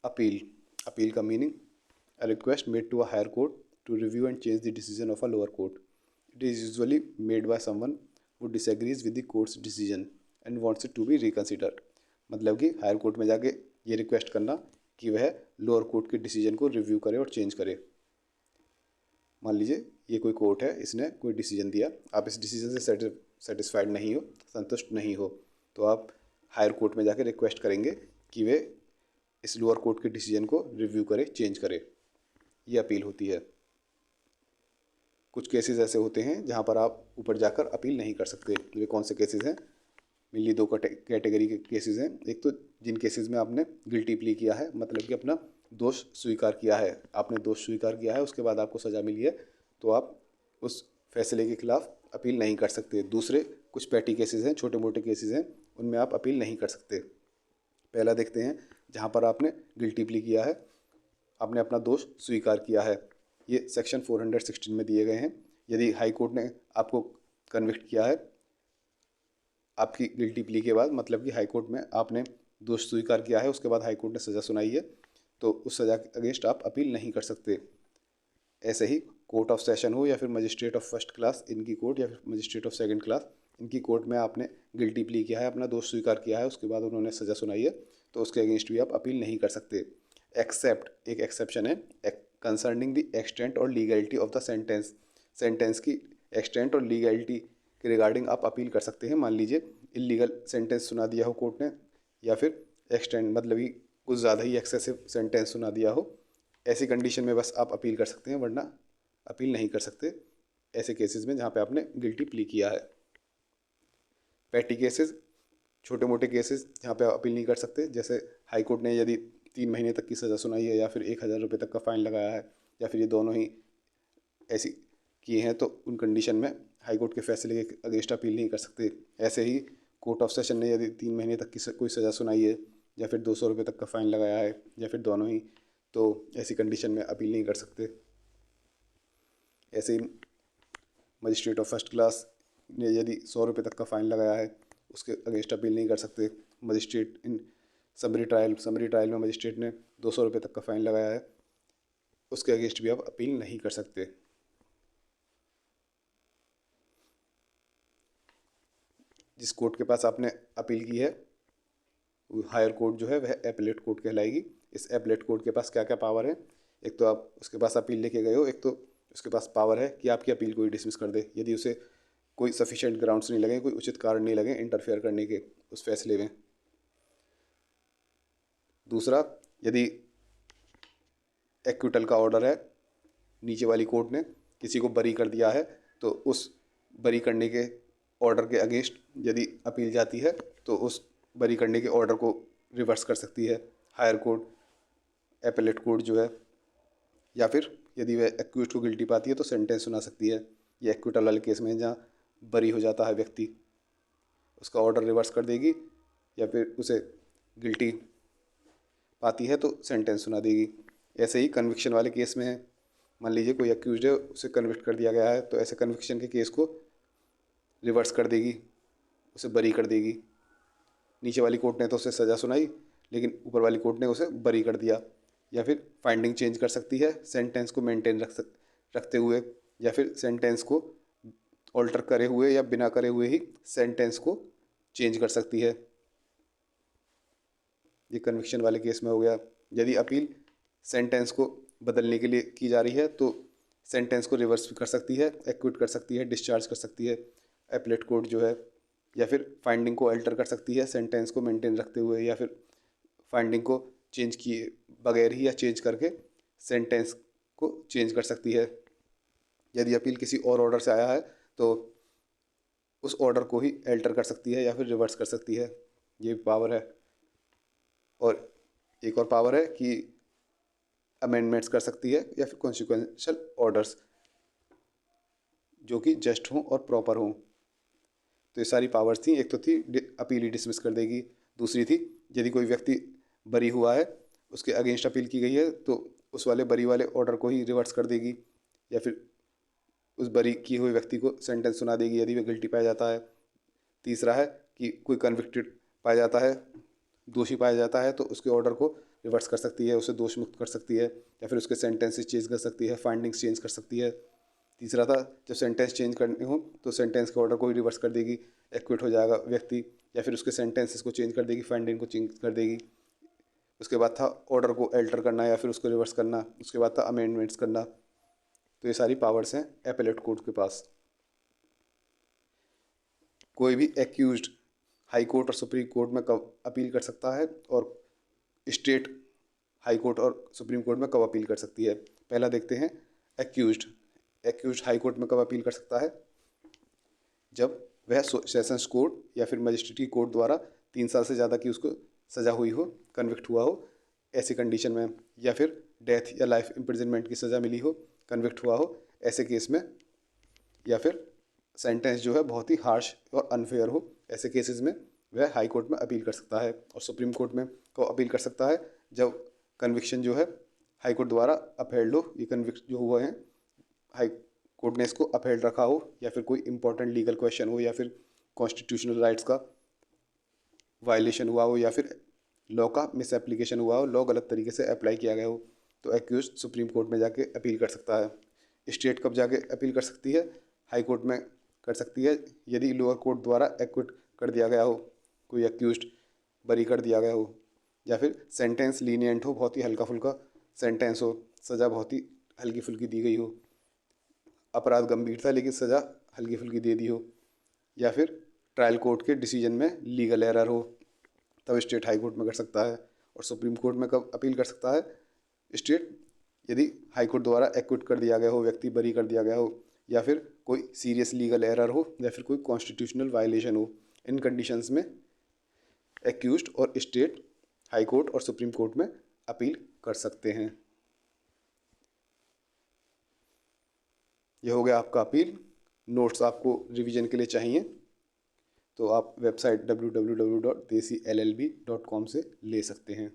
Appeal. Appeal का meaning, a request made to a higher court to review and change the decision of a lower court. It is usually made by someone who disagrees with the court's decision and wants it to be reconsidered. मतलब कि higher court में जाके ये request करना कि वह lower court के decision को रिव्यू करे और चेंज करे। मान लीजिए ये कोई कोर्ट है, इसने कोई डिसीजन दिया, आप इस डिसीजन से सेटिस्फाइड नहीं हो, संतुष्ट नहीं हो, तो आप हायर कोर्ट में जाके रिक्वेस्ट करेंगे कि वे इस लोअर कोर्ट के डिसीजन को रिव्यू करे, चेंज करे। ये अपील होती है। कुछ केसेस ऐसे होते हैं जहाँ पर आप ऊपर जाकर अपील नहीं कर सकते। वे कौन से केसेस हैं? मेनली दो कैटेगरी के केसेस हैं। एक तो जिन केसेस में आपने गिल्टी प्ली किया है, मतलब कि अपना दोष स्वीकार किया है, आपने दोष स्वीकार किया है, उसके बाद आपको सज़ा मिली है, तो आप उस फैसले के खिलाफ अपील नहीं कर सकते। दूसरे कुछ पैटी केसेस हैं, छोटे मोटे केसेस हैं, उनमें आप अपील नहीं कर सकते। पहला देखते हैं, जहाँ पर आपने गिल्टी प्ली किया है, आपने अपना दोष स्वीकार किया है। ये सेक्शन 416 में दिए गए हैं। यदि हाई कोर्ट ने आपको कन्विक्ट किया है आपकी गिल्टी प्ली के बाद, मतलब कि हाई कोर्ट में आपने दोष स्वीकार किया है, उसके बाद हाई कोर्ट ने सज़ा सुनाई है, तो उस सज़ा के अगेंस्ट आप अपील नहीं कर सकते। ऐसे ही कोर्ट ऑफ सेशन हो या फिर मजिस्ट्रेट ऑफ फर्स्ट क्लास इनकी कोर्ट, या फिर मजिस्ट्रेट ऑफ सेकंड क्लास इनकी कोर्ट में आपने गिल्टी प्ली किया है, अपना दोष स्वीकार किया है, उसके बाद उन्होंने सज़ा सुनाई है, तो उसके अगेंस्ट भी आप अपील नहीं कर सकते। एक्सेप्ट, एक एक्सेप्शन है, कंसर्निंग द एक्सटेंट और legality of the sentence. Sentence की एक्सटेंट और लीगलिटी के रिगार्डिंग आप अपील कर सकते हैं। मान लीजिए इलीगल सेंटेंस सुना दिया हो कोर्ट ने, या फिर एक्सटेंट मतलब कि कुछ ज़्यादा ही एक्सेसिव सेंटेंस सुना दिया हो, ऐसी कंडीशन में बस आप अपील कर सकते हैं, वरना अपील नहीं कर सकते ऐसे केसेस में जहाँ पे आपने गिल्टी प्ली किया है। पैटी केसेस, छोटे मोटे केसेस जहाँ पे आप अपील नहीं कर सकते, जैसे हाई कोर्ट ने यदि 3 महीने तक की सज़ा सुनाई है, या फिर 1,000 रुपये तक का फ़ाइन लगाया है, या फिर ये दोनों ही ऐसी किए हैं, तो उन कंडीशन में हाई कोर्ट के फैसले के अगेंस्ट अपील नहीं कर सकते। ऐसे ही कोर्ट ऑफ सेशन ने यदि 3 महीने तक की कोई सज़ा सुनाई है, या फिर 200 रुपये तक का फ़ाइन लगाया है, या फिर दोनों ही, तो ऐसी कंडीशन में अपील नहीं कर सकते। ऐसे ही मजिस्ट्रेट ऑफ फर्स्ट क्लास ने यदि 100 रुपये तक का फ़ाइन लगाया है, उसके अगेंस्ट अपील नहीं कर सकते। मजिस्ट्रेट इन समरी ट्रायल में मजिस्ट्रेट ने 200 रुपये तक का फ़ाइन लगाया है, उसके अगेंस्ट भी आप अपील नहीं कर सकते। जिस कोर्ट के पास आपने अपील की है, हायर कोर्ट जो है वह एपलेट कोर्ट कहलाएगी। इस एपलेट कोर्ट के पास क्या क्या पावर है? एक तो आप उसके पास अपील लेके गए हो, एक तो उसके पास पावर है कि आपकी अपील को ही डिसमिस कर दे, यदि उसे कोई सफिशिएंट ग्राउंड्स नहीं लगे, कोई उचित कारण नहीं लगे इंटरफेयर करने के उस फैसले में। दूसरा, यदि एक्विटल का ऑर्डर है, नीचे वाली कोर्ट ने किसी को बरी कर दिया है, तो उस बरी करने के ऑर्डर के अगेंस्ट यदि अपील जाती है, तो उस बरी करने के ऑर्डर को रिवर्स कर सकती है हायर कोर्ट, एपेलेट कोर्ट जो है। या फिर यदि वह एक्यूज को गिल्टी पाती है तो सेंटेंस सुना सकती है। ये एक्विटल वाले केस में जहाँ बरी हो जाता है व्यक्ति, उसका ऑर्डर रिवर्स कर देगी, या फिर उसे गिल्टी पाती है तो सेंटेंस सुना देगी। ऐसे ही कन्विक्शन वाले केस में है, मान लीजिए कोई एक्यूज है, उसे कन्विक्ट कर दिया गया है, तो ऐसे कन्विक्शन के केस को रिवर्स कर देगी, उसे बरी कर देगी। नीचे वाली कोर्ट ने तो उसे सज़ा सुनाई, लेकिन ऊपर वाली कोर्ट ने उसे बरी कर दिया। या फिर फाइंडिंग चेंज कर सकती है सेंटेंस को मेंटेन रखते हुए, या फिर सेंटेंस को ऑल्टर करे हुए या बिना करे हुए ही सेंटेंस को चेंज कर सकती है। ये कन्विक्शन वाले केस में हो गया। यदि अपील सेंटेंस को बदलने के लिए की जा रही है, तो सेंटेंस को रिवर्स भी कर सकती है, एक्विट कर सकती है, डिस्चार्ज कर सकती है एपलेट कोर्ट जो है। या फिर फाइंडिंग को अल्टर कर सकती है सेंटेंस को मेंटेन रखते हुए, या फिर फाइंडिंग को चेंज किए बगैर ही या चेंज करके सेंटेंस को चेंज कर सकती है। यदि अपील किसी और ऑर्डर से आया है, तो उस ऑर्डर को ही अल्टर कर सकती है या फिर रिवर्स कर सकती है। ये पावर है। और एक और पावर है कि अमेंडमेंट्स कर सकती है, या फिर कॉन्सिक्वेंशियल ऑर्डर्स जो कि जस्ट हों और प्रॉपर हों। तो ये सारी पावर्स थी। एक तो थी अपील ही डिसमिस कर देगी, दूसरी थी यदि कोई व्यक्ति बरी हुआ है, उसके अगेंस्ट अपील की गई है, तो उस वाले बरी वाले ऑर्डर को ही रिवर्स कर देगी, या फिर उस बरी किए हुए व्यक्ति को सेंटेंस सुना देगी यदि वह गिल्टी पाया जाता है। तीसरा है कि कोई कन्विक्टेड पाया जाता है, दोषी पाया जाता है तो उसके ऑर्डर को रिवर्स कर सकती है, उसे दोष मुक्त कर सकती है, या फिर उसके सेंटेंसेस चेंज कर सकती है, फाइंडिंग्स चेंज कर सकती है। तीसरा था जब सेंटेंस चेंज करने हो तो सेंटेंस के ऑर्डर को ही रिवर्स कर देगी, एक्विट हो जाएगा व्यक्ति, या फिर उसके सेंटेंसेस को चेंज कर देगी, फाइंडिंग को चेंज कर देगी। उसके बाद था ऑर्डर को अल्टर करना या फिर उसको रिवर्स करना। उसके बाद था अमेंडमेंट्स करना। तो ये सारी पावर्स हैं एपेलेट कोर्ट के पास। कोई भी एक्यूज्ड हाई कोर्ट और सुप्रीम कोर्ट में कब अपील कर सकता है, और स्टेट हाई कोर्ट और सुप्रीम कोर्ट में कब अपील कर सकती है। पहला देखते हैं एक्यूज्ड हाई कोर्ट में कब अपील कर सकता है, जब वह सेशंस कोर्ट या फिर मजिस्ट्रेटी कोर्ट द्वारा 3 साल से ज़्यादा की उसको सज़ा हुई हो, कन्विक्ट हुआ हो ऐसी कंडीशन में, या फिर डेथ या लाइफ इम्प्रिजनमेंट की सज़ा मिली हो, कन्विक्ट हुआ हो ऐसे केस में, या फिर सेंटेंस जो है बहुत ही हार्श और अनफेयर हो, ऐसे केसेस में वह हाई कोर्ट में अपील कर सकता है। और सुप्रीम कोर्ट में को अपील कर सकता है जब कन्विक्शन जो है हाई कोर्ट द्वारा अपहेल्ड हो, ये कन्विक्ट जो हुए हैं हाई कोर्ट ने इसको अपहेल्ड रखा हो, या फिर कोई इंपॉर्टेंट लीगल क्वेश्चन हो, या फिर कॉन्स्टिट्यूशनल राइट्स का वायलेशन हुआ हो, या फिर लॉ का मिस एप्लीकेशन हुआ हो, लॉ गलत तरीके से अप्लाई किया गया हो, तो एक्यूज सुप्रीम कोर्ट में जाके अपील कर सकता है। स्टेट कब जाके अपील कर सकती है, हाई कोर्ट में कर सकती है यदि लोअर कोर्ट द्वारा एक्विट कर दिया गया हो, कोई एक्यूज्ड बरी कर दिया गया हो, या फिर सेंटेंस लीनियंट हो, बहुत ही हल्का फुल्का सेंटेंस हो, सज़ा बहुत ही हल्की फुल्की दी गई हो, अपराध गंभीर था लेकिन सज़ा हल्की फुल्की दे दी हो, या फिर ट्रायल कोर्ट के डिसीजन में लीगल एरर हो, तब स्टेट हाई कोर्ट में कर सकता है। और सुप्रीम कोर्ट में कब अपील कर सकता है स्टेट, यदि हाई कोर्ट द्वारा एक्विट कर दिया गया हो, व्यक्ति बरी कर दिया गया हो, या फिर कोई सीरियस लीगल एरर हो, या फिर कोई कॉन्स्टिट्यूशनल वायलेशन हो। इन कंडीशंस में एक्यूज्ड और स्टेट हाई कोर्ट और सुप्रीम कोर्ट में अपील कर सकते हैं। यह हो गया आपका अपील। नोट्स आपको रिवीजन के लिए चाहिए तो आप वेबसाइट www.desillb.com से ले सकते हैं।